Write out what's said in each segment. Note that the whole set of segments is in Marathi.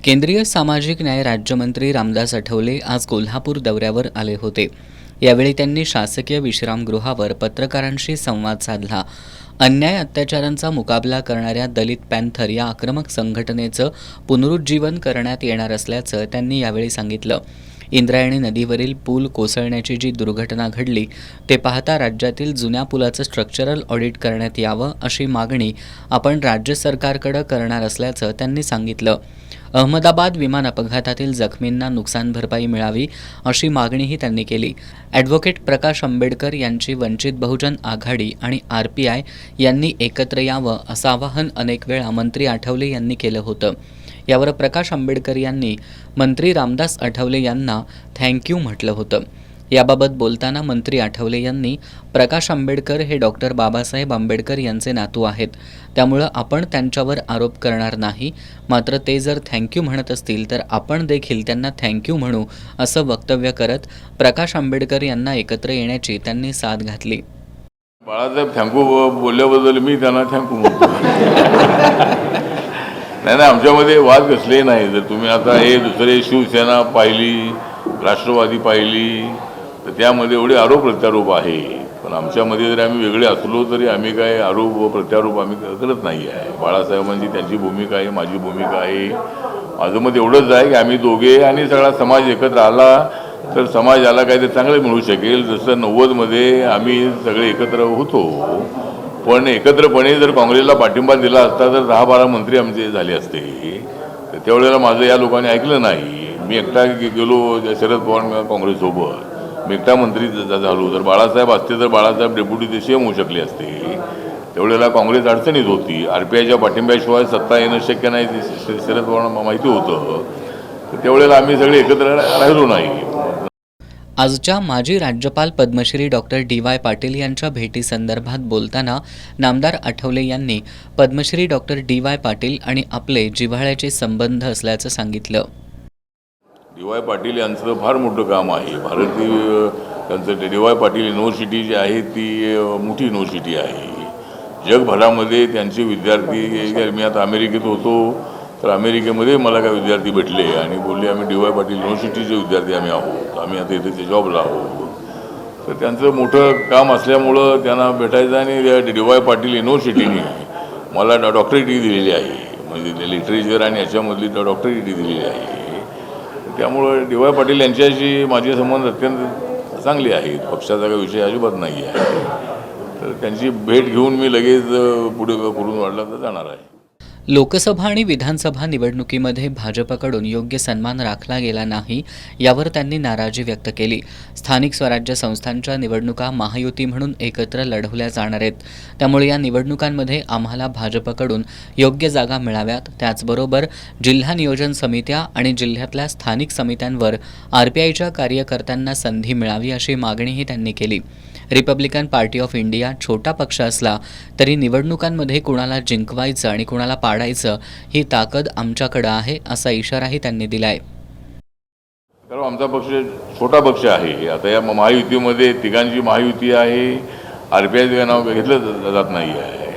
केंद्रीय सामाजिक न्याय राज्यमंत्री रामदास आठवले आज कोल्हापूर दौऱ्यावर आले होते। यावेळी त्यांनी शासकीय विश्रामगृहावर पत्रकारांशी संवाद साधला। अन्याय अत्याचारांचा मुकाबला करणाऱ्या दलित पॅन्थर या आक्रमक संघटनेचं पुनरुज्जीवन करण्यात येणार असल्याचं त्यांनी यावेळी सांगितलं। इंद्रायणी नदीवरील पूल कोसळण्याची जी दुर्घटना घडली ते पाहता राज्यातील जुन्या पुलाचं स्ट्रक्चरल ऑडिट करण्यात यावं अशी मागणी आपण राज्य सरकारकडे करणार असल्याचं त्यांनी सांगितलं। अहमदाबाद विमान अपघातातील जखमींना नुकसान भरपाई मिळावी अशी मागणीही त्यांनी केली। ॲडव्होकेट प्रकाश आंबेडकर यांची वंचित बहुजन आघाडी आणि RPI यांनी एकत्र यावं असं आवाहन अनेक वेळा मंत्री आठवले यांनी केलं होतं। यावर प्रकाश आंबेडकर यांनी मंत्री रामदास आठवले यांना थँक्यू म्हटलं होतं। याबाबत बोलताना मंत्री आठवले यांनी प्रकाश आंबेडकर हे डॉक्टर बाबासाहेब आंबेडकर यांचे नातू आहेत, त्यामुळं आपण त्यांच्यावर आरोप करणार नाही, मात्र ते जर थँक्यू म्हणत असतील तर आपण देखील त्यांना थँक्यू म्हणू असं वक्तव्य करत प्रकाश आंबेडकर यांना एकत्र येण्याची त्यांनी साथ घातली। बाळासाहेब थँक्यू बोलल्याबद्दल मी त्यांना थँक्यू म्हणतो। नाही, आमच्यामध्ये वाद कसले नाही। जर तुम्ही आता हे दुसरे शिवसेना पाहिली, राष्ट्रवादी पाहिली, तर त्यामध्ये एवढे आरोप प्रत्यारोप आहे। पण आमच्यामध्ये जरी आम्ही वेगळे असलो तरी आम्ही काय आरोप व प्रत्यारोप आम्ही करत नाही आहे। बाळासाहेबांची त्यांची भूमिका आहे, माझी भूमिका आहे। माझं मत एवढंच आहे की आम्ही दोघे आणि सगळा समाज एकत्र आला तर समाजाला काहीतरी चांगलं मिळू शकेल। जसं 90मध्ये आम्ही सगळे एकत्र होतो, पण एकत्रपणे जर काँग्रेसला पाठिंबा दिला असता तर 10-12 मंत्री आमचे झाले असते। तर त्यावेळेला माझं या लोकांनी ऐकलं नाही। मी एकटा गेलो शरद पवार काँग्रेससोबत, मी एकटा मंत्री झालो। तर बाळासाहेब असते तर बाळासाहेब डेप्युटी CM होऊ शकले असते। त्यावेळेला काँग्रेस अडचणीत होती। RPIच्या पाठिंब्याशिवाय सत्ता येणं शक्य नाही शरद पवारांना माहिती होतं। तर त्यावेळेला आम्ही सगळे एकत्र राहिलो नाही। आजच्या माजी राज्यपाल पद्मश्री डॉक्टर DY पाटील यांच्या भेटीसंदर्भात बोलताना नामदार आठवले यांनी पद्मश्री डॉक्टर DY पाटील आणि आपले जिव्हाळ्याचे संबंध असल्याचं सांगितलं। DY पाटील यांचं फार मोठं काम आहे। भारतीय त्यांचं DY पाटील युनिव्हर्सिटी जी आहे ती मोठी युनिव्हर्सिटी आहे। जगभरामध्ये त्यांचे विद्यार्थी, मी आता अमेरिकेत होतो तर अमेरिकेमध्ये मला काही विद्यार्थी भेटले आणि बोलले आम्ही DY पाटील युनिव्हर्सिटीचे विद्यार्थी आम्ही आहोत, आम्ही आता इथे जॉबला आहोत। तर त्यांचं मोठं काम असल्यामुळं त्यांना भेटायचं आणि DY पाटील युनिव्हर्सिटीने मला डॉक्टरेटी दिलेली आहे, म्हणजे लिटरेचर आणि याच्यामधली डॉक्टरेटी दिलेली आहे। त्यामुळं DY पाटील यांच्याशी माझे संबंध अत्यंत चांगले आहेत। पक्षाचा काही विषय अजिबात नाही आहे। तर त्यांची भेट घेऊन मी लगेच पुढे करून वाढला तर जाणार आहे। लोकसभा आणि विधानसभा निवडणुकीमध्ये भाजपकडून योग्य सन्मान राखला गेला नाही, यावर त्यांनी नाराजी व्यक्त केली। स्थानिक स्वराज्य संस्थांच्या निवडणुका महायुती म्हणून एकत्र लढवल्या जाणार आहेत, त्यामुळे या निवडणुकांमध्ये आम्हाला भाजपकडून योग्य जागा मिळाव्यात। त्याचबरोबर जिल्हा नियोजन समित्या आणि जिल्ह्यातल्या स्थानिक समित्यांवर RPIच्या कार्यकर्त्यांना संधी मिळावी अशी मागणीही त्यांनी केली। रिपब्लिकन पार्टी ऑफ इंडिया छोटा पक्ष असला तरी निवडणुकांमध्ये कुणाला जिंकवायचं आणि कुणाला पाडायचं ही ताकद आमच्याकडे आहे असा इशाराही त्यांनी दिलाय। कारण आमचा पक्ष छोटा पक्ष आहे। आता या महायुतीमध्ये तिघांची महायुती आहे, RPIचं नाव घेतलं जात नाही आहे।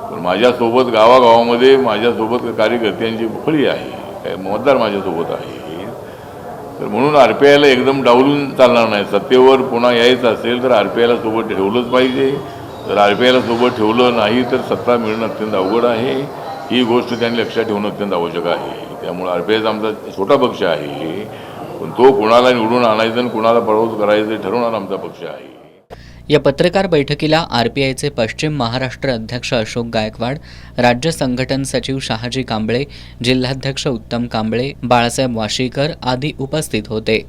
पण माझ्यासोबत गावागावामध्ये माझ्यासोबत कार्यकर्त्यांची फळी आहे, मतदार माझ्यासोबत आहे। तर म्हणून RPIला एकदम डावलून चालणार नाही। सत्तेवर पुन्हा यायचं असेल तर RPIला सोबत ठेवलंच पाहिजे। जर RPIला सोबत ठेवलं नाही तर सत्ता मिळणं अत्यंत अवघड आहे। ही गोष्ट त्यांनी लक्षात ठेवणं अत्यंत आवश्यक आहे। त्यामुळे RPIचा आमचा छोटा पक्ष आहे, पण तो कुणाला निवडून आणायचं आणि कुणाला पराभूत करायचं ठरवणारा आमचा पक्ष आहे। या पत्रकार बैठकीला RPIचे पश्चिम महाराष्ट्र अध्यक्ष अशोक गायकवाड, राज्य संघटन सचिव शहाजी कांबळे, जिल्हाध्यक्ष उत्तम कांबळे, बाळासाहेब वाशीकर आदी उपस्थित होते।